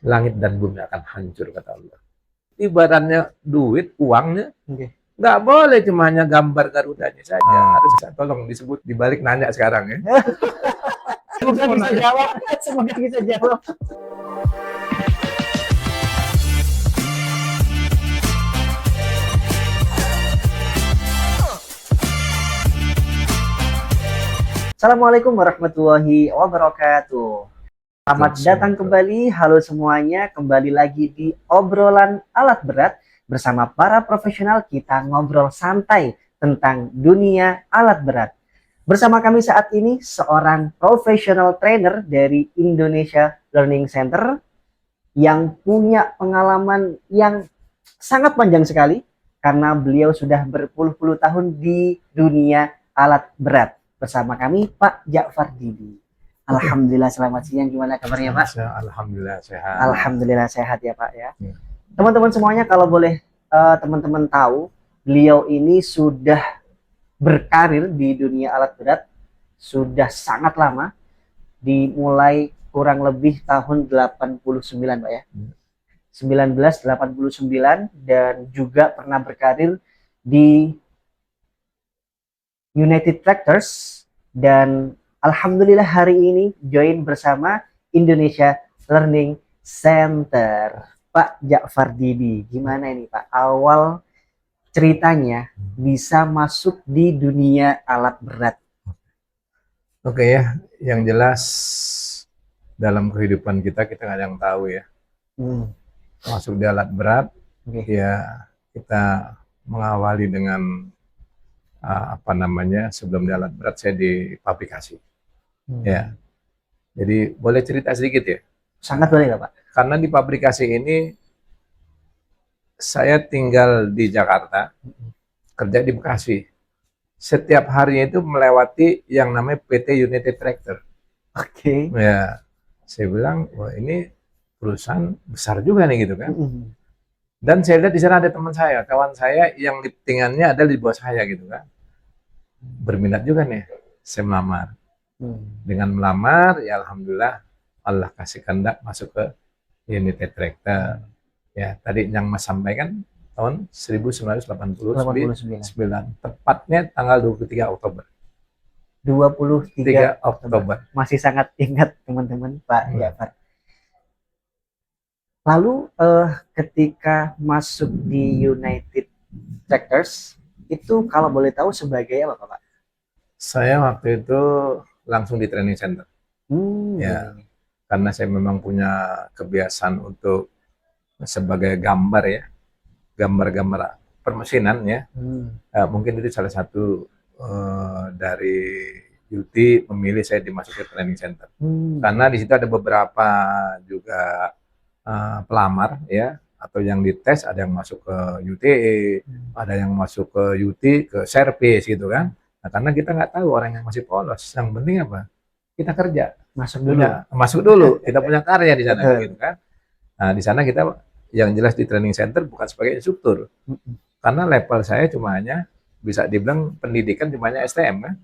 langit dan bumi akan hancur, kata Allah. Ibaratnya duit, uangnya, nggak boleh cuma hanya gambar Garudanya saja. Harus bisa, tolong disebut dibalik nanya sekarang ya. Semoga bisa jawab. Semoga bisa jawab. Assalamualaikum warahmatullahi wabarakatuh. Selamat datang kembali, halo semuanya, kembali lagi di obrolan alat berat bersama para profesional. Kita ngobrol santai tentang dunia alat berat. Bersama kami saat ini seorang professional trainer dari Indonesia Learning Center yang punya pengalaman yang sangat panjang sekali karena beliau sudah berpuluh-puluh tahun di dunia alat berat. Bersama kami Pak Ja'far Didi. Alhamdulillah, selamat siang. Gimana kabarnya Pak? Alhamdulillah sehat. Alhamdulillah sehat ya Pak ya. Teman-teman semuanya, kalau boleh teman-teman tahu, beliau ini sudah berkarir di dunia alat berat sudah sangat lama, dimulai kurang lebih tahun 89 Pak ya. 1989, dan juga pernah berkarir di United Tractors, dan alhamdulillah hari ini join bersama Indonesia Learning Center. Pak Ja'far Didi, gimana ini Pak awal ceritanya bisa masuk di dunia alat berat? Oke ya, yang jelas dalam kehidupan kita nggak ada yang tahu ya. Masuk di alat berat, ya kita mengawali dengan sebelum di alat berat saya di pabrikasi. Ya, jadi boleh cerita sedikit ya? Sangat boleh nggak Pak? Karena di pabrikasi ini saya tinggal di Jakarta, kerja di Bekasi. Setiap harinya itu melewati yang namanya PT United Tractor. Oke. Ya, saya bilang, wah ini perusahaan besar juga nih gitu kan. Dan saya lihat di sana ada teman saya, kawan saya yang liftingannya ada di bawah saya gitu kan. Berminat juga nih, saya melamar. Dengan melamar, ya alhamdulillah Allah kasih kehendak masuk ke United Tractor. Ya, tadi yang Mas sampaikan tahun 1989, tepatnya tanggal 23 Oktober. 23 Oktober. Masih sangat ingat teman-teman Pak Ja'far. Lalu ketika masuk di United Tractors itu kalau boleh tahu sebagai apa Pak? Saya waktu itu langsung di training center. Ya, karena saya memang punya kebiasaan untuk sebagai gambar ya, gambar-gambar permesinan ya. Mungkin itu salah satu dari UT memilih saya dimasuki training center. Karena di situ ada beberapa juga pelamar ya, atau yang dites, ada yang masuk ke UTE, ada yang masuk ke UT, ke service gitu kan. Nah, karena kita nggak tahu orang yang masih polos, yang penting apa? Kita kerja, masuk dulu, kita punya karya di sana gitu kan. Nah, di sana kita yang jelas di training center bukan sebagai instruktur, karena level saya cuma hanya bisa dibilang pendidikan cuma hanya STM kan.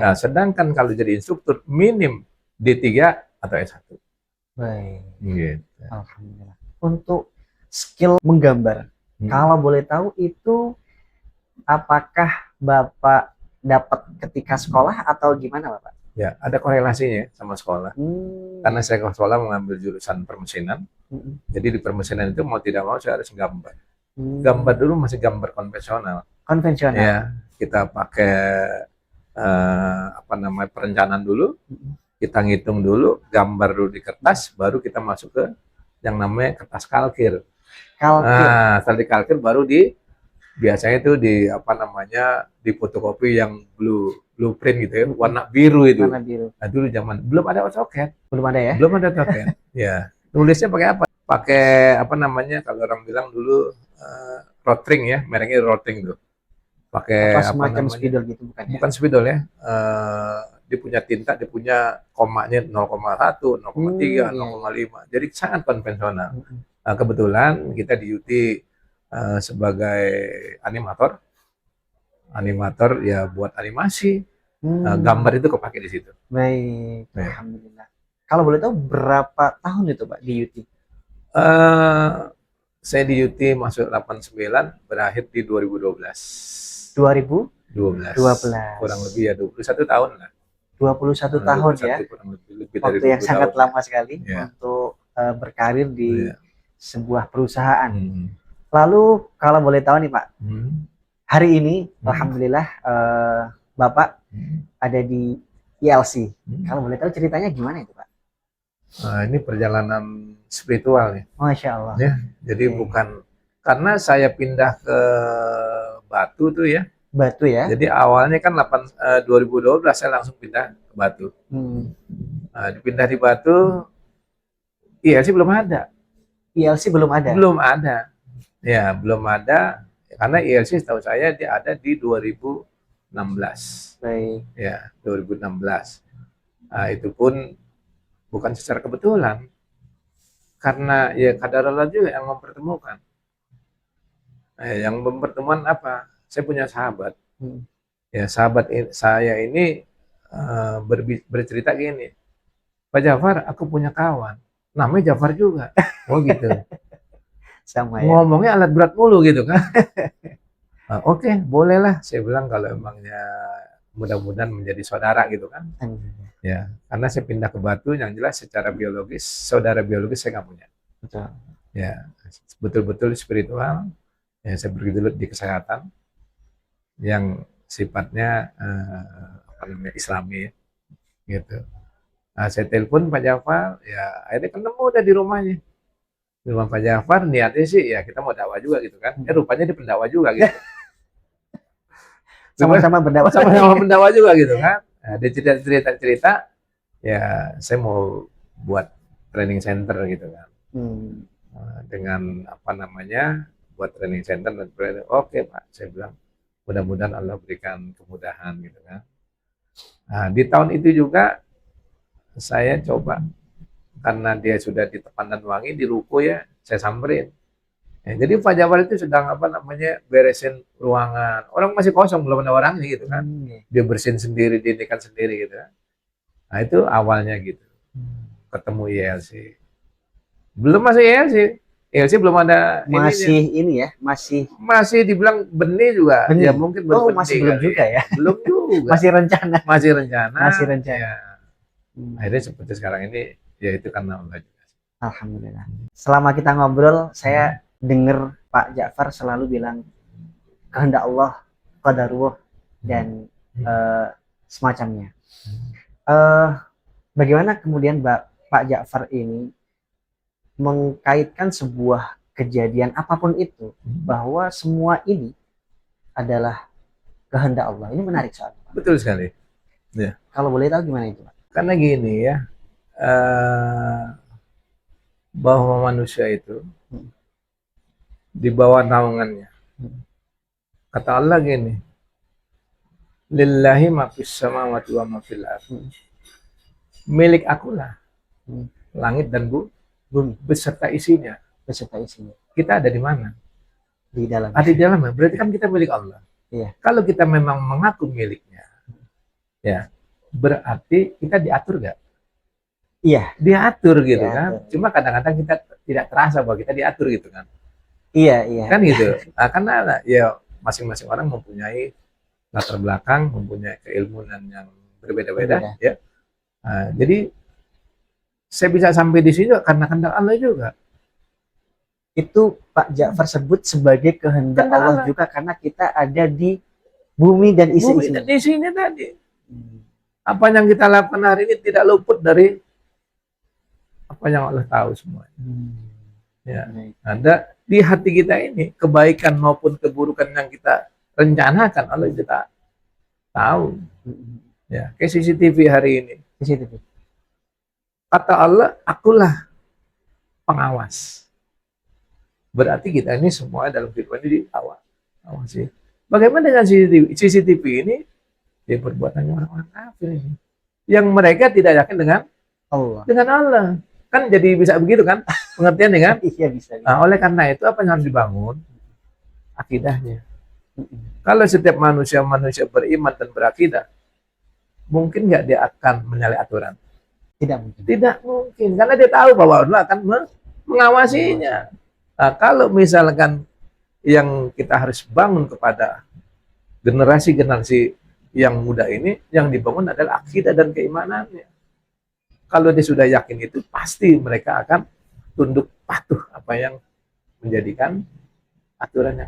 Nah, sedangkan kalau jadi instruktur minim D3 atau S1. Baik. Gitu. Alhamdulillah. Untuk skill menggambar, kalau boleh tahu itu apakah Bapak dapat ketika sekolah atau gimana Bapak? Ya, ada korelasinya sama sekolah. Karena saya ke sekolah mengambil jurusan permesinan. Jadi di permesinan itu mau tidak mau saya harus gambar. Gambar dulu masih gambar konvensional. Konvensional. Ya, kita pakai perencanaan dulu. Kita ngitung dulu, gambar dulu di kertas, baru kita masuk ke yang namanya kertas kalkir. Nah, setelah di kalkir baru biasanya itu di fotokopi yang blueprint gitu ya, warna biru itu. Warna biru. Nah, dulu zaman belum ada AutoCAD. Belum ada ya? Belum ada AutoCAD. Ya, nulisnya pakai apa? Pakai kalau orang bilang dulu Rotring ya, mereknya Rotring tuh. Pakai semacam spidol gitu bukan ya? Bukan spidol ya. Dia punya tinta, dia punya komanya 0,1, 0,3, 0,5. Jadi sangat konvensional. Nah, kebetulan kita di UT sebagai animator ya buat animasi. Gambar itu kepake di situ. Baik, alhamdulillah. Kalau boleh tahu berapa tahun itu Pak di UT? Eh, saya di UT masuk 89, berakhir di 2012. 2012. Kurang lebih ya 21 tahun lah. 21 tahun ya. 21 kurang lebih dari Waktu yang 20 sangat tahun. lama sekali Ya. untuk berkarir di Ya. sebuah perusahaan. Hmm. Lalu kalau boleh tahu nih Pak, Hmm. hari ini Hmm. alhamdulillah Bapak ada di ILC. Kalau boleh tahu ceritanya gimana itu Pak? Nah, ini perjalanan spiritual ya. Masya Allah. Ya, jadi bukan karena saya pindah ke Batu tuh ya. Batu ya. Jadi awalnya kan 2012 saya langsung pindah ke Batu. Nah, dipindah di Batu, ILC belum ada. ILC belum ada. Belum ada. Ya, belum ada karena ILC setahu saya dia ada di 2016. Baik. Ya, 2016. Nah, itu pun bukan secara kebetulan. Karena ya qadarullah juga yang mempertemukan. Yang mempertemukan apa? Saya punya sahabat. Ya, sahabat saya ini bercerita gini. Pak Jafar, aku punya kawan. Namanya Jafar juga. Oh gitu. Sama ya. Ngomongnya alat berat mulu gitu kan. Oke, bolehlah. Saya bilang kalau emangnya mudah-mudahan menjadi saudara gitu kan. Ya, karena saya pindah ke Batu, yang jelas secara biologis, saudara biologis saya nggak punya. Betul. Ya, betul-betul spiritual. Ya, saya bergelut di kesehatan yang sifatnya Islami, gitu. Nah, saya telepon Pak Jafar, ya akhirnya ketemu udah di rumahnya. Di rumah Pak Jafar, niatnya sih ya kita mau dakwah juga gitu kan. Rupanya dia pendakwa juga gitu. Sama-sama berdakwah. Sama-sama pendakwa juga gitu kan. Nah, dia cerita, ya saya mau buat training center gitu kan. Dengan apa namanya, buat training center dan oke Pak, saya bilang mudah-mudahan Allah berikan kemudahan gitu kan. Nah, di tahun itu juga saya coba karena dia sudah di Tepan dan Wangi di ruko ya, saya samperin. Ya, jadi Pak Jafar itu sedang apa namanya beresin ruangan, orang masih kosong belum ada orangnya gitu kan. Dia bersihin sendiri, diindikan sendiri gitu kan. Nah itu awalnya gitu. Ketemu ILC. Belum masuk ILC. ILC belum ada masih ini ya, masih dibilang benih juga. Benih. Ya mungkin masih belum juga ya. Belum juga. Masih rencana. Masih rencana. Ya. Akhirnya seperti sekarang ini ya itu karena Allah juga. Alhamdulillah. Selama kita ngobrol, saya dengar Pak Jafar selalu bilang kehendak Allah, qadarullah dan semacamnya. Bagaimana kemudian Pak Jafar ini mengkaitkan sebuah kejadian apapun itu bahwa semua ini adalah kehendak Allah? Ini menarik soalnya. Betul sekali. Ya. Kalau boleh tahu gimana itu Pak? Karena gini ya, bahwa manusia itu di bawah naungannya. Kata Allah gini, lillahi ma fis samawati wa ma fil ardh. Milik akulah langit dan bumi beserta isinya. Kita ada di mana? Di dalam. Ada di dalam. Berarti kan kita milik Allah. Iya. Kalau kita memang mengaku miliknya, ya berarti kita diatur gak? Iya. Diatur gitu kan. Cuma kadang-kadang kita tidak terasa bahwa kita diatur gitu kan. Iya. Kan gitu. Nah, karena ya masing-masing orang mempunyai latar belakang, mempunyai keilmuan yang berbeda-beda, ya. Nah, jadi saya bisa sampai di sini karena kehendak Allah juga. Itu Pak Jafar sebut sebagai kehendak Allah juga karena kita ada di bumi dan isinya. Bumi dan isinya tadi. Apa yang kita lakukan hari ini tidak luput dari apa yang Allah tahu semua. Ya, ada di hati kita ini kebaikan maupun keburukan yang kita rencanakan Allah juga tahu. Ya, kayak CCTV hari ini. CCTV. Kata Allah, akulah pengawas. Berarti kita ini semua dalam kehidupan ini diawasi. Bagaimana dengan CCTV? CCTV ini dia perbuatannya orang-orang kafir ini. Yang mereka tidak yakin dengan Allah. Dengan Allah. Kan jadi bisa begitu kan? Pengertiannya kan? Iya bisa. Nah, oleh karena itu apa yang harus dibangun? Akidahnya. Kalau setiap manusia beriman dan berakidah, mungkin nggak dia akan menyalahi aturan? Tidak mungkin. Tidak mungkin, karena dia tahu bahwa Allah akan mengawasinya. Nah, kalau misalkan yang kita harus bangun kepada generasi-generasi yang muda ini, yang dibangun adalah akidah dan keimanannya. Kalau dia sudah yakin itu, pasti mereka akan tunduk patuh apa yang menjadikan aturannya.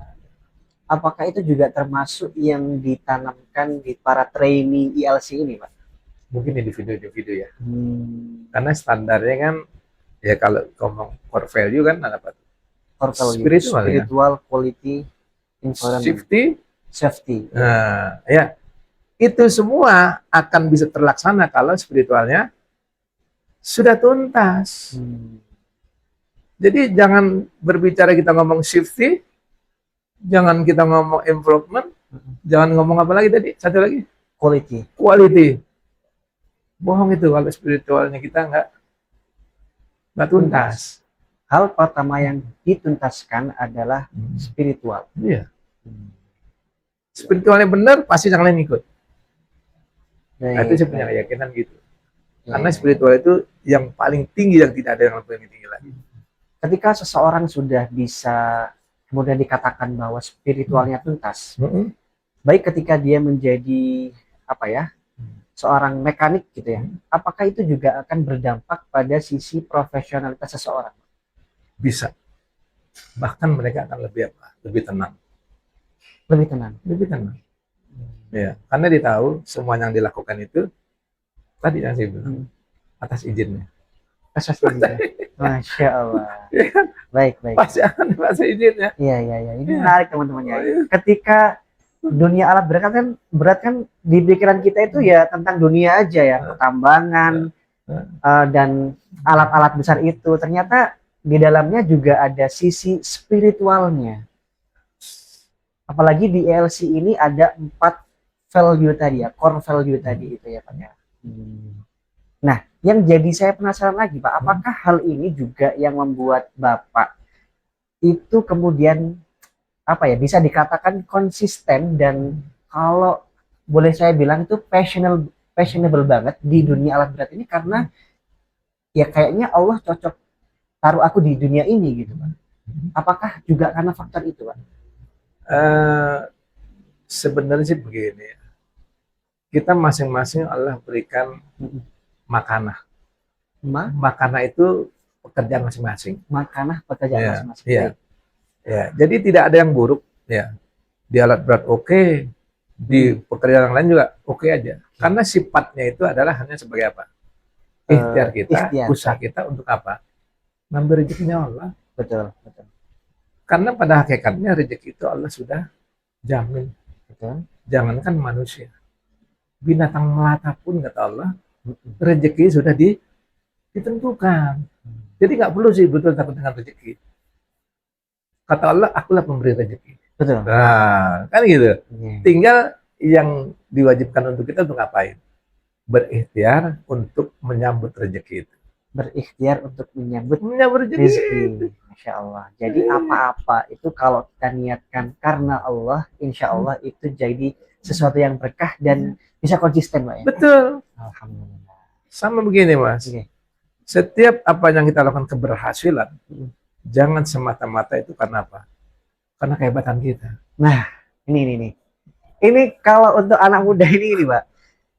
Apakah itu juga termasuk yang ditanamkan di para trainee ILC ini, Pak? Mungkin individu-individu ya. Karena standarnya kan, ya kalau ngomong core value kan apa? Core value, Spiritual, spiritual quality, environment, safety. Nah, ya itu semua akan bisa terlaksana kalau spiritualnya sudah tuntas. Jadi jangan berbicara kita ngomong safety, jangan kita ngomong improvement, jangan ngomong apa lagi tadi? Satu lagi? Quality. Bohong itu kalau spiritualnya kita nggak tuntas. Hal pertama yang dituntaskan adalah spiritual. Iya. Spiritualnya benar, pasti yang lain ikut. Nah, itu saya punya keyakinan gitu. Karena spiritual itu yang paling tinggi, yang tidak ada yang lebih tinggi lagi. Ketika seseorang sudah bisa kemudian dikatakan bahwa spiritualnya tuntas, baik ketika dia menjadi seorang mekanik gitu ya, apakah itu juga akan berdampak pada sisi profesionalitas seseorang? Bisa. Bahkan mereka akan lebih tenang. Lebih tenang. Ya, karena dia tahu semua yang dilakukan itu tadi yang saya bilang atas izinnya. Masya Allah. Baik. Pasti akan atas izinnya. Iya. Ini menarik teman-teman ya. Ketika dunia alat berat kan di pikiran kita itu ya tentang dunia aja ya, pertambangan dan alat-alat besar itu. Ternyata di dalamnya juga ada sisi spiritualnya. Apalagi di ELC ini ada 4 value tadi ya, core value tadi itu ya Pak ya. Nah, yang jadi saya penasaran lagi Pak, apakah hal ini juga yang membuat Bapak itu kemudian bisa dikatakan konsisten dan kalau boleh saya bilang itu passionable banget di dunia alat berat ini, karena ya kayaknya Allah cocok taruh aku di dunia ini gitu Pak. Apakah juga karena faktor itu Pak? Sebenarnya sih begini, kita masing-masing Allah berikan makanah. Makanah itu pekerjaan masing-masing. Makanah pekerjaan masing-masing. Iya. Ya, jadi tidak ada yang buruk ya. Di alat berat oke, di pekerjaan yang lain juga oke aja. Karena sifatnya itu adalah hanya sebagai apa? Ikhtiar kita, usaha kita untuk apa? Ngambil rezekinya Allah. Betul. Karena pada hakikatnya rezeki itu Allah sudah jamin. Betul. Jangankan manusia, binatang melata pun kata Allah, rezeki sudah ditentukan. Jadi nggak perlu sih betul takut dengan rezeki. Kata Allah, akulah pemberi rezeki. Betul. Nah, kan gitu. Tinggal yang diwajibkan untuk kita untuk ngapain? Berikhtiar untuk menyambut rezeki itu. Berikhtiar untuk menyambut rezeki. Masya Allah. Jadi apa-apa itu kalau kita niatkan karena Allah, insya Allah itu jadi sesuatu yang berkah dan bisa konsisten Pak ya. Betul. Alhamdulillah. Sama begini Mas. Setiap apa yang kita lakukan keberhasilan, jangan semata-mata itu karena apa? Karena kehebatan kita. Nah, ini kalau untuk anak muda ini Pak,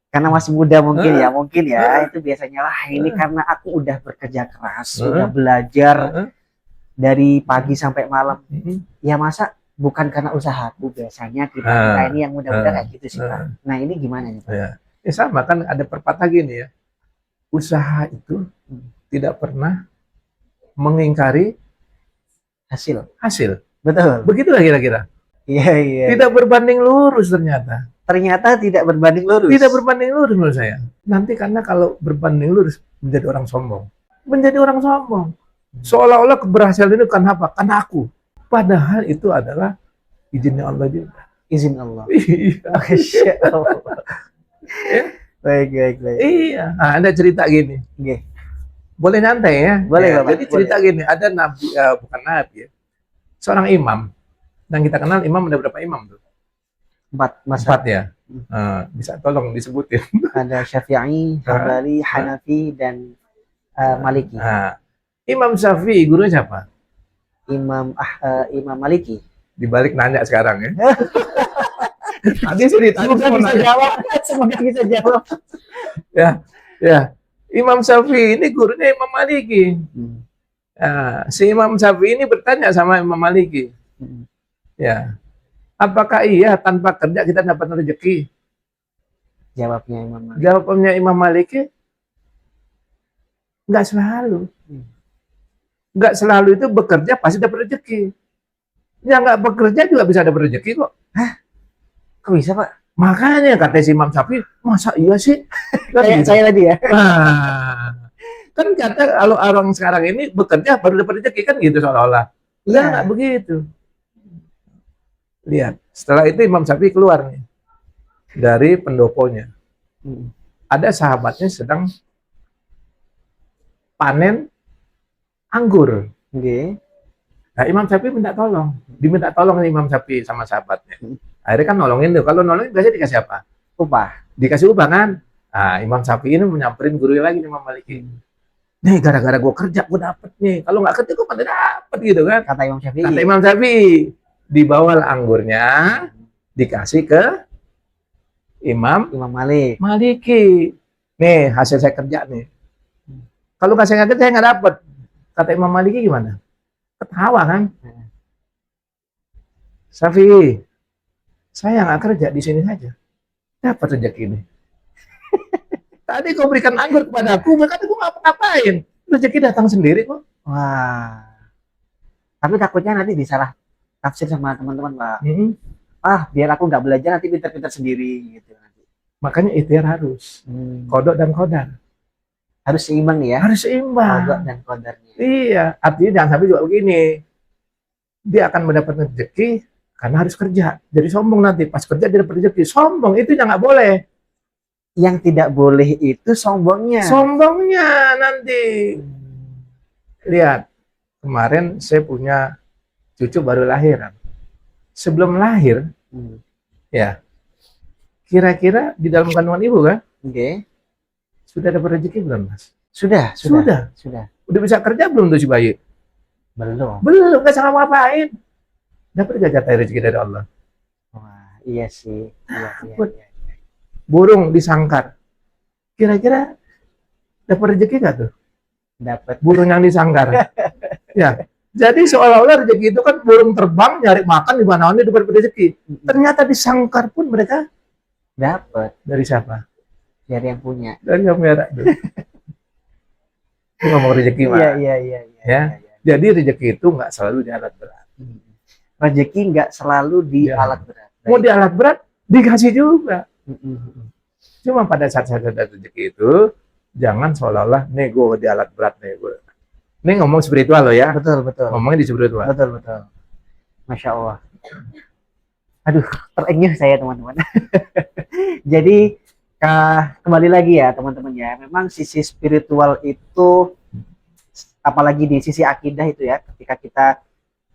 karena masih muda mungkin ya, itu biasanya ini karena aku udah bekerja keras, udah belajar dari pagi sampai malam. Ya masa bukan karena usahaku, biasanya kita ini yang muda-muda kayak gitu sih Pak. Nah, ini gimana nih Pak? Ya sama kan, ada pepatah gini ya. Usaha itu tidak pernah mengingkari hasil. Betul. Begitulah kira-kira. Iya. Tidak berbanding lurus ternyata. Tidak berbanding lurus. Tidak berbanding lurus menurut saya. Nanti karena kalau berbanding lurus menjadi orang sombong. Seolah-olah keberhasilan itu kan apa? Karena aku. Padahal itu adalah izinnya Allah juga. Izin Allah. Iya. Masya Allah. Baik. Iya. Nah, ada cerita gini. Boleh nyantai ya? Boleh. Jadi cerita gini, ada nabi, bukan nabi ya, seorang imam. Dan kita kenal imam, ada berapa imam tuh? 4 ya. Bisa tolong disebutin? Ada Syafi'i, Hambali, Hanafi, dan Maliki. Imam Syafi'i gurunya siapa? Imam Maliki. Dibalik nanya sekarang ya. Tadi sih ditanya Semoga mau bisa nanya. jawab. Semoga bisa jawab. Ya, ya. Imam Syafi'i ini gurunya Imam Maliki. Hmm. Nah, si Imam Syafi'i ini bertanya sama Imam Maliki. Hmm. Ya, apakah iya tanpa kerja kita dapat rezeki? Jawabnya Imam Maliki. Jawabannya Imam Maliki, nggak selalu. Hmm. Nggak selalu itu bekerja pasti dapat rezeki. Yang nggak bekerja juga bisa dapat rezeki kok. Kok bisa, Pak? Makanya kata si Imam Syafi'i, masa iya sih? Kan Kayak gitu. saya tadi ya. Nah, kan kata kalau orang sekarang ini bekerja baru dapat rezeki kan gitu seolah-olah. Enggak, Iya. nggak begitu. Lihat, setelah itu Imam Syafi'i keluar nih dari pendoponya. Hmm. Ada sahabatnya sedang panen anggur. Oke. Nah, Imam Syafi'i minta tolong. Diminta tolong nih Imam Syafi'i sama sahabatnya. Hmm. Akhirnya kan nolongin tuh. Kalau nolongin biasanya dikasih apa? Upah. Dikasih upah kan? Nah, Imam Syafi'i ini menyamperin gurunya lagi nih Imam Maliki. Nih, gara-gara gue kerja, gue dapet nih. Kalau nggak kerja, gue pada dapet gitu kan. Kata Imam Syafi'i. Kata Imam Syafi'i. Dibawa anggurnya, dikasih ke Imam Imam Malik. Maliki. Nih, hasil saya kerja nih. Kalau nggak saya nggak kerja, saya nggak dapet. Kata Imam Maliki gimana? Ketawa kan? Syafi'i, saya nggak kerja di sini saja. Dapat rezeki ini. Tadi kau berikan anggur kepadaku, berkata gue ngapa-ngapain. Rezeki datang sendiri kok. Wah. Tapi takutnya nanti disalah tafsir sama teman-teman, Pak. Hmm. Biar aku nggak belajar nanti pintar-pintar sendiri gitu nanti. Makanya ikhtiar harus. Kodok dan kodar. Harus seimbang ya. Harus seimbang. Kodok dan kodarnya. Iya, artinya jangan sampai juga begini. Dia akan mendapat rezeki karena harus kerja. Jadi sombong nanti. Pas kerja dia dapat rezeki. Sombong, itu yang nggak boleh. Yang tidak boleh itu sombongnya. Sombongnya nanti. Lihat, kemarin saya punya cucu baru lahiran. Sebelum lahir, ya, kira-kira di dalam kandungan ibu kan, Oke. sudah dapat rezeki belum, Mas? Sudah. Sudah. Udah bisa kerja belum tuh si bayi? Belum. Belum, nggak salah ngapain. Dapat gak jatah rezeki dari Allah? Wah, iya sih. Iya. Burung disangkar. Kira-kira dapat rezeki nggak tuh? Dapat. Burung yang disangkar. Ya. Jadi seolah-olah rezeki itu kan burung terbang nyari makan di mana-mana dapat rezeki. Ternyata disangkar pun mereka Dapat. dari siapa? Dari yang punya. Dari yang merah. Itu ngomong rezeki mah. Iya. Ya. Jadi rezeki itu nggak selalu di alat berat. Rezeki nggak selalu di Ya. alat berat. Mau di alat berat dikasih juga. Cuma pada saat ada rezeki itu jangan seolah-olah nih gue di alat berat nih gue. Ini ngomong spiritual loh ya. Betul. Ngomongnya di spiritual. Betul. Masya Allah. Aduh, terenyuh saya teman-teman. Jadi kembali lagi ya teman-teman ya. Memang sisi spiritual itu, apalagi di sisi akidah itu ya, ketika kita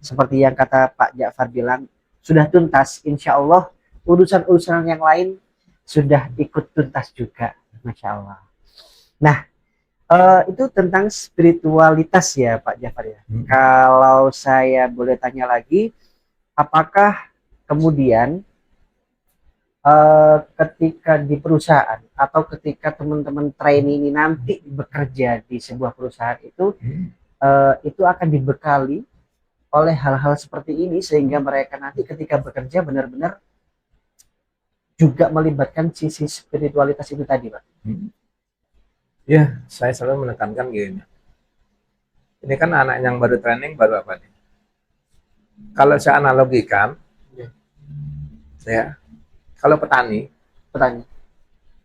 seperti yang kata Pak Ja'far bilang, sudah tuntas, insya Allah urusan-urusan yang lain sudah ikut tuntas juga, Masya Allah. Nah, itu tentang spiritualitas ya Pak Ja'far ya. Kalau saya boleh tanya lagi, apakah kemudian ketika di perusahaan atau ketika teman-teman trainee ini nanti bekerja di sebuah perusahaan itu akan dibekali oleh hal-hal seperti ini sehingga mereka nanti ketika bekerja benar-benar juga melibatkan sisi spiritualitas itu tadi, Pak. Ya, saya selalu menekankan gini. Ini kan anak yang baru training baru apa nih? Kalau saya analogikan, ya, kalau petani,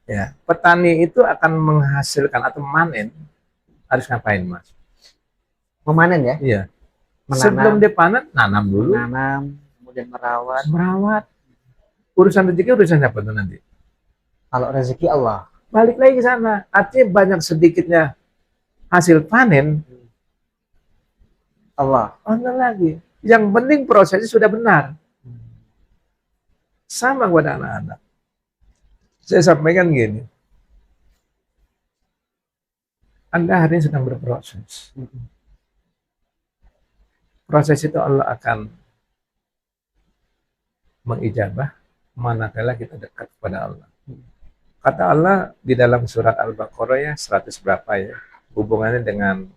ya, petani itu akan menghasilkan atau memanen harus ngapain, Mas? Memanen ya? Iya. Menanam. Sebelum dia panen, nanam dulu. Menanam, kemudian merawat. Urusan rezeki urusan siapa tuh nanti? Kalau rezeki Allah. Balik lagi ke sana. Artinya banyak sedikitnya hasil panen Allah. Allah lagi. Yang penting prosesnya sudah benar. Sama kepada anak-anak. Saya sampaikan gini. Anda hari ini sedang berproses. Proses itu Allah akan mengijabah manakala kita dekat kepada Allah. Kata Allah di dalam surat Al-Baqarah ya 100 berapa ya, hubungannya dengan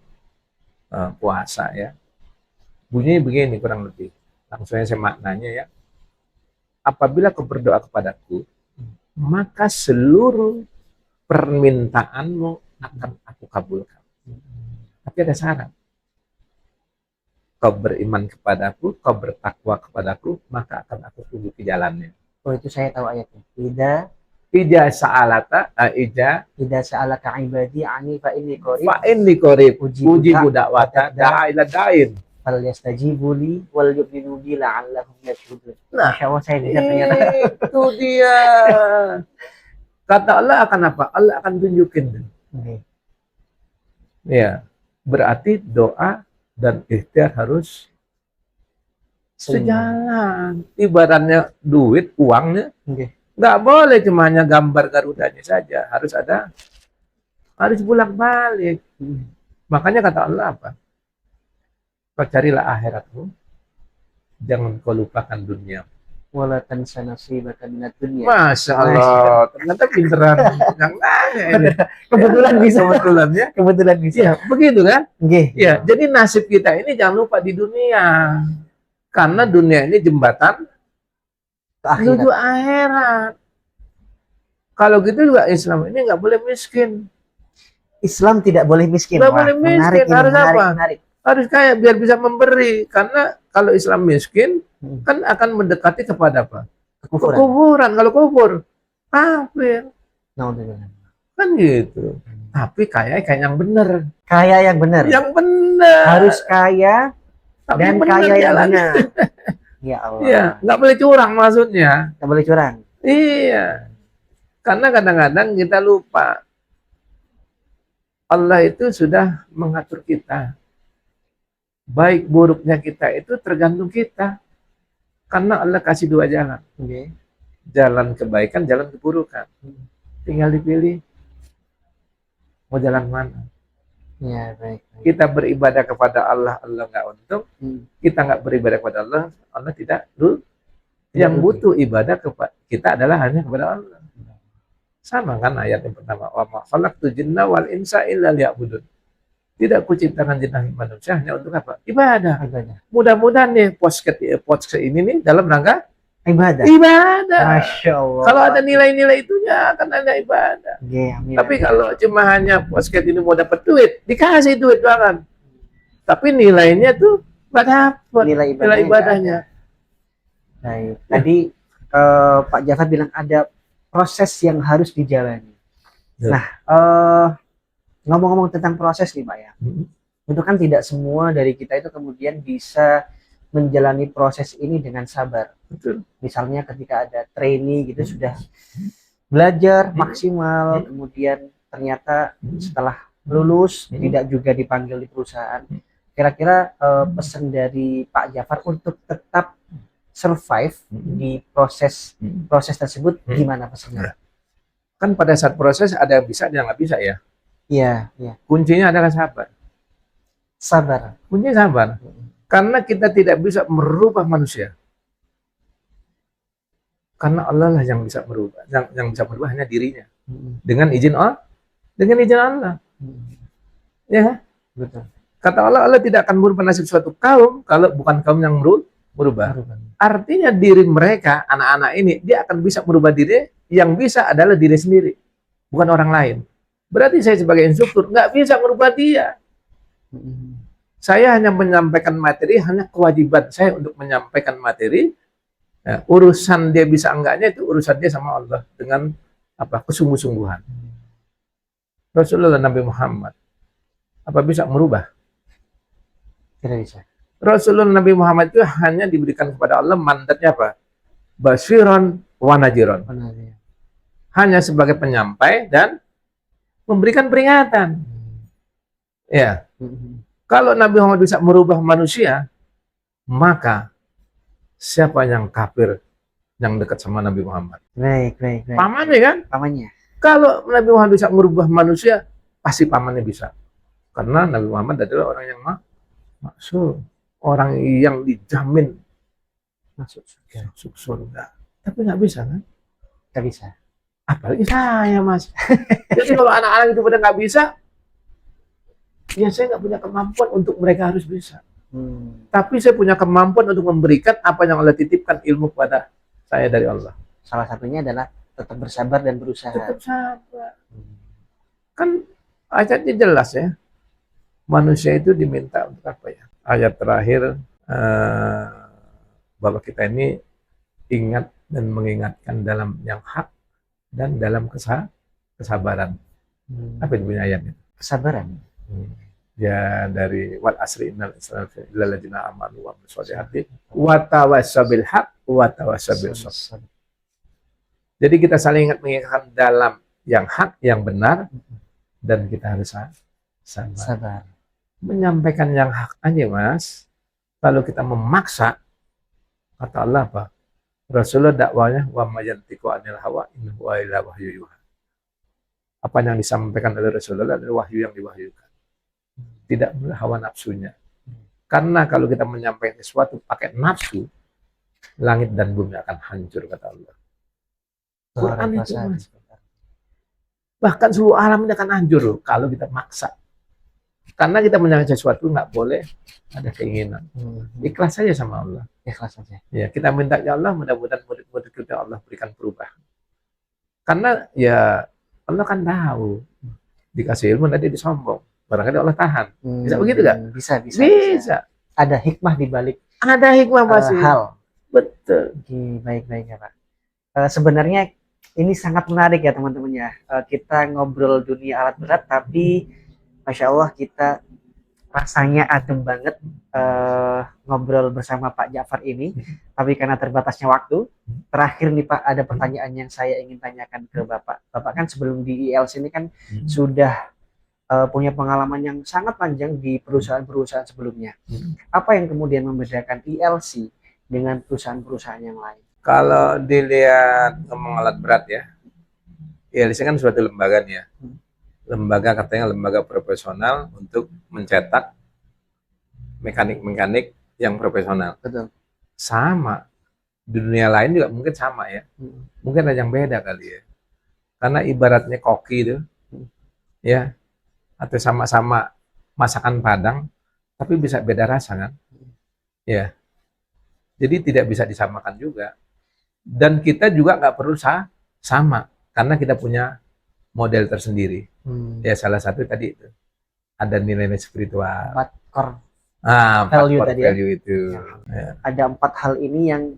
puasa ya. Bunyinya begini kurang lebih. Langsung saya maknanya ya. Apabila kau berdoa kepadaku, maka seluruh permintaanmu akan aku kabulkan. Tapi ada syarat. Kau beriman kepadaku, kau bertakwa kepadaku, maka akan aku tunjuki jalannya. Oh, itu saya tahu ayatnya. Ija sa'alata, Ida sa'alaka ibadi ani fa inni qarib. fa inni qarib, ujibu da'wata da'ila da'in. Fal yastajibu li wal yu'minu bi la'allahum yarshudun. Nah, Masya Allah, saya dengar ternyata. itu dia. Kata Allah akan apa? Allah akan tunjukin. Oke. Ya, berarti doa dan ikhtiar harus sejalan. Ibaratnya duit, uangnya, Oke. nggak boleh cuma hanya gambar Garudanya saja. Harus bolak-balik. Makanya kata Allah apa? Kau carilah akhiratmu, jangan kau lupakan dunia. Wala tansa nasibaka minad dunya. Masya Allah, ternyata pinteran yang ini. Kebetulan bisa. Kebetulan ya. Kebetulan bisa. Ya, begitu kan? Oke. Ya, jadi nasib kita ini jangan lupa di dunia. Karena dunia ini jembatan menuju akhirat. Kalau gitu juga Islam ini nggak boleh miskin. Islam tidak boleh miskin. Nggak boleh miskin. Menarik ini, Harus apa? menarik. Harus kaya biar bisa memberi. Karena kalau Islam miskin, kan akan mendekati kepada apa? Kekufuran. Kekufuran. Kalau kufur, kafir. Naudzubillah. Kan gitu. Tapi kaya yang benar. Kaya yang benar. Yang benar. Harus kaya Tapi dan benar kaya yang jalan. benar. Ya Allah. Iya, nggak boleh curang maksudnya. Nggak boleh curang. Iya. Karena kadang-kadang kita lupa. Allah itu sudah mengatur kita. Baik buruknya kita itu tergantung kita. Karena Allah kasih dua jalan. Oke. Jalan kebaikan, jalan keburukan. Tinggal dipilih. Mau jalan mana? Ya, baik. Kita beribadah kepada Allah, Allah nggak untung. Kita nggak beribadah kepada Allah, Allah tidak dulu. Yang butuh ibadah kita adalah hanya kepada Allah. Sama kan ayat yang pertama. Wa ma khalaqtul jinna wal insa illa liya'budun. Tidak kuciptakan jin dan manusia hanya untuk apa? Ibadah. Mudah-mudahan nih podcast ini nih dalam rangka Ibadah. Masya Allah. Kalau ada nilai-nilai itunya akan ada ibadah. Amin. Tapi kalau cuma hanya podcast ini mau dapat duit, dikasih duit banget. Tapi nilainya tuh nggak dapat. Nilai ibadahnya. Baik. Tadi Pak Jafar bilang ada proses yang harus dijalani. Ya. Nah, ngomong-ngomong tentang proses nih Pak ya. Itu kan tidak semua dari kita itu kemudian bisa menjalani proses ini dengan sabar. Betul. Misalnya ketika ada trainee gitu sudah belajar maksimal, kemudian ternyata setelah lulus tidak juga dipanggil di perusahaan. Kira-kira pesan dari Pak Jafar untuk tetap survive di proses tersebut gimana pesannya? Kan pada saat proses ada yang bisa, ada yang nggak bisa ya. Iya, iya. Kuncinya adalah sabar. Sabar. Kuncinya sabar. Karena kita tidak bisa merubah manusia. Karena Allah lah yang bisa merubah. Yang bisa merubah hanya dirinya. Dengan izin Allah. Dengan izin Allah. Ya, Betul. kata Allah, Allah tidak akan merubah nasib suatu kaum kalau bukan kaum yang merubah. Artinya diri mereka, anak-anak ini, dia akan bisa merubah diri. Yang bisa adalah diri sendiri. Bukan orang lain. Berarti saya sebagai instruktur nggak bisa merubah dia. Saya hanya menyampaikan materi, hanya kewajiban saya untuk menyampaikan materi. Ya, urusan dia bisa enggaknya itu urusan dia sama Allah dengan apa kesungguh-sungguhan. Rasulullah Nabi Muhammad apa bisa merubah? Tidak bisa. Rasulullah Nabi Muhammad itu hanya diberikan kepada Allah mandatnya apa? Basyiron wa nadhiron. Hanya sebagai penyampai dan memberikan peringatan. Ya. Kalau Nabi Muhammad bisa merubah manusia, maka siapa yang kafir yang dekat sama Nabi Muhammad? Baik. Pamannya kan? Pamannya. Kalau Nabi Muhammad bisa merubah manusia, pasti pamannya bisa. Karena Nabi Muhammad adalah orang yang maksum. orang yang dijamin Masuk surga. masuk surga. Tapi nggak bisa kan? Nggak bisa. Apalagi saya, Mas. Jadi kalau anak-anak itu pada nggak bisa, ya saya nggak punya kemampuan untuk mereka harus bisa. Tapi saya punya kemampuan untuk memberikan apa yang Allah titipkan ilmu kepada saya dari Allah. Salah satunya adalah tetap bersabar dan berusaha. Tetap sabar. Kan ayatnya jelas ya. Manusia itu diminta untuk apa ya? Ayat terakhir, bahwa kita ini ingat dan mengingatkan dalam yang hak dan dalam kesabaran. Apa itu punya ayatnya? Kesabaran. Ya dari wal asri innal insana lalladzina amanu wa amilus solihati wa tawassaw bil haq wa tawassaw bis sabr. Jadi kita saling ingat mengingatkan dalam yang hak, yang benar, dan kita harus sabar. Menyampaikan yang hak aja, Mas. Kalau kita memaksa, kata Allah apa? Rasulullah dakwanya wa mayantiqu anil hawa in huwa illa wahyu yuha. Apa yang disampaikan oleh Rasulullah adalah wahyu yang diwahyukan. Tidak hawa nafsunya. Karena kalau kita menyampaikan sesuatu pakai nafsu, langit dan bumi akan hancur, kata Allah. Quran itu, Mas. Bahkan seluruh alam ini akan hancur loh, kalau kita maksa. Karena kita menyampaikan sesuatu nggak boleh ada keinginan. Ikhlas saja sama Allah. Ikhlas saja. Ya, kita minta ya Allah, mudah-mudahan murid-murid kita Allah berikan perubahan. Karena ya Allah kan tahu, dikasih ilmu nanti disombong. Barangkali Allah tahan. Bisa begitu nggak? Bisa. Ada hikmah di balik. Ada hikmah pasti. Hal. Betul. Baik-baik ya Pak. Sebenarnya ini sangat menarik ya teman-teman ya. Kita ngobrol dunia alat berat, tapi Masya Allah kita rasanya adem banget ngobrol bersama Pak Ja'far ini. Tapi karena terbatasnya waktu, terakhir nih Pak, ada pertanyaan yang saya ingin tanyakan ke Bapak. Bapak kan sebelum di IELTS ini kan sudah punya pengalaman yang sangat panjang di perusahaan-perusahaan sebelumnya. Apa yang kemudian membedakan ILC dengan perusahaan-perusahaan yang lain? Kalau dilihat ngomong alat berat ya, ILC kan suatu lembaga nih ya. Lembaga katanya lembaga profesional untuk mencetak mekanik-mekanik yang profesional. Betul. Sama. Di dunia lain juga mungkin sama ya. Mungkin ada yang beda kali ya. Karena ibaratnya koki itu, ya, atau sama-sama masakan Padang, tapi bisa beda rasa kan? Ya. Jadi tidak bisa disamakan juga. Dan kita juga nggak perlu sama, karena kita punya model tersendiri. Ya salah satu tadi itu ada nilai-nilai spiritual. 4 core value tadi value ya. itu. Ya. Ada 4 hal ini yang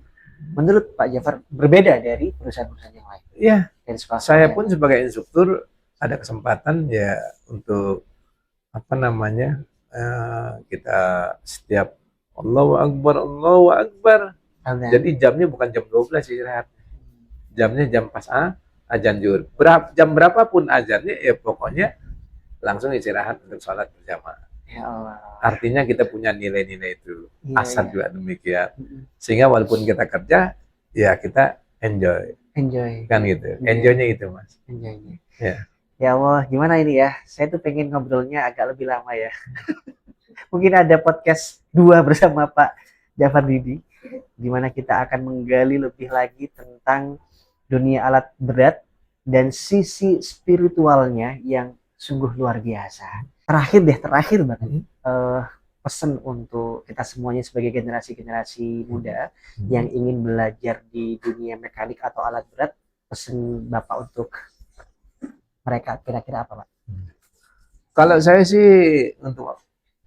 menurut Pak Ja'far berbeda dari perusahaan-perusahaan yang lain. Iya. Saya pun sebagai instruktur ada kesempatan ya untuk apa namanya kita setiap Allahu Akbar. Jadi jamnya bukan jam 12 istirahat. Jamnya jam pas azan zuhur. Jam berapapun azannya ya pokoknya langsung istirahat untuk sholat berjamaah. Ya Allah. Artinya kita punya nilai-nilai itu. Asal juga demikian. Sehingga walaupun kita kerja ya kita enjoy. Kan gitu. Enjoynya itu Mas. Enjoynya. Ya. Ya Allah, gimana ini ya? Saya tuh pengen ngobrolnya agak lebih lama ya. Mungkin ada podcast 2 bersama Pak Ja'far Didi, di mana kita akan menggali lebih lagi tentang dunia alat berat dan sisi spiritualnya yang sungguh luar biasa. Terakhir banget, pesan untuk kita semuanya sebagai generasi-generasi muda yang ingin belajar di dunia mekanik atau alat berat, pesan Bapak untuk mereka kira-kira apa Pak? Kalau saya sih untuk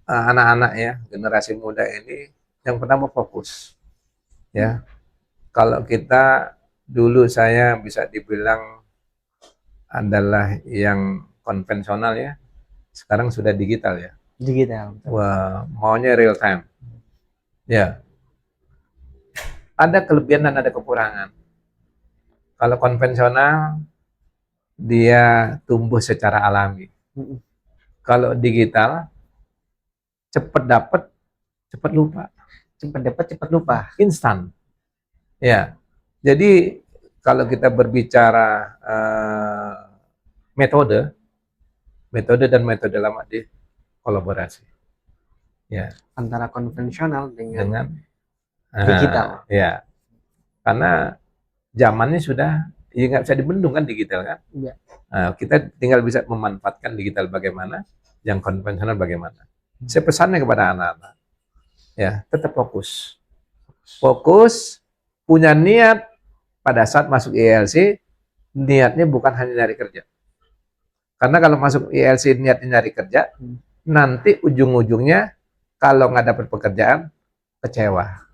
anak-anak ya, generasi muda ini, yang pertama fokus. Ya, kalau kita dulu saya bisa dibilang adalah yang konvensional ya, sekarang sudah digital ya. Digital. Wah, maunya real time. Ya, ada kelebihan dan ada kekurangan. Kalau konvensional dia tumbuh secara alami. Kalau digital cepat dapat, cepat lupa. Cepat dapat, cepat lupa. Instan. Ya. Jadi kalau kita berbicara metode dan metode lama di kolaborasi. Ya, antara konvensional dengan dengan digital. ya, karena zamannya sudah ya nggak bisa dibendung kan digital kan. Iya. Kita tinggal bisa memanfaatkan digital bagaimana, yang konvensional bagaimana. Saya pesannya kepada anak-anak, ya tetap fokus, punya niat pada saat masuk ILC, niatnya bukan hanya nyari kerja. Karena kalau masuk ILC niatnya nyari kerja, nanti ujung-ujungnya kalau nggak dapat pekerjaan, kecewa.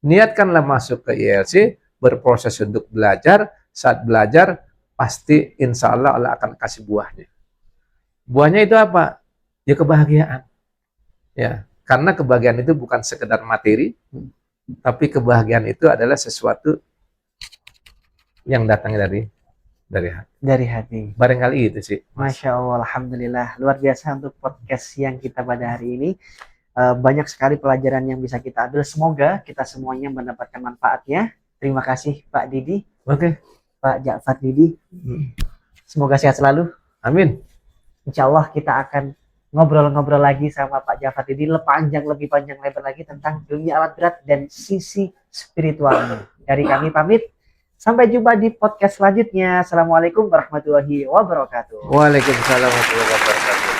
Niatkanlah masuk ke ILC, berproses untuk belajar. Saat belajar, pasti insya Allah Allah akan kasih buahnya. Buahnya itu apa? Ya kebahagiaan. Ya, karena kebahagiaan itu bukan sekedar materi, tapi kebahagiaan itu adalah sesuatu yang datang dari hati. Dari hati. Barangkali itu sih. Masya Allah, alhamdulillah, luar biasa untuk podcast yang kita pada hari ini. Banyak sekali pelajaran yang bisa kita ambil. Semoga kita semuanya mendapatkan manfaatnya. Terima kasih Pak Didi. Oke. Pak Ja'far Didi. Semoga sehat selalu. Amin. Insya Allah kita akan ngobrol-ngobrol lagi sama Pak Ja'far Didi lebih panjang lebar lagi tentang dunia alat berat dan sisi spiritualnya. Dari kami pamit. Sampai jumpa di podcast selanjutnya. Assalamualaikum warahmatullahi wabarakatuh. Waalaikumsalam warahmatullahi wabarakatuh.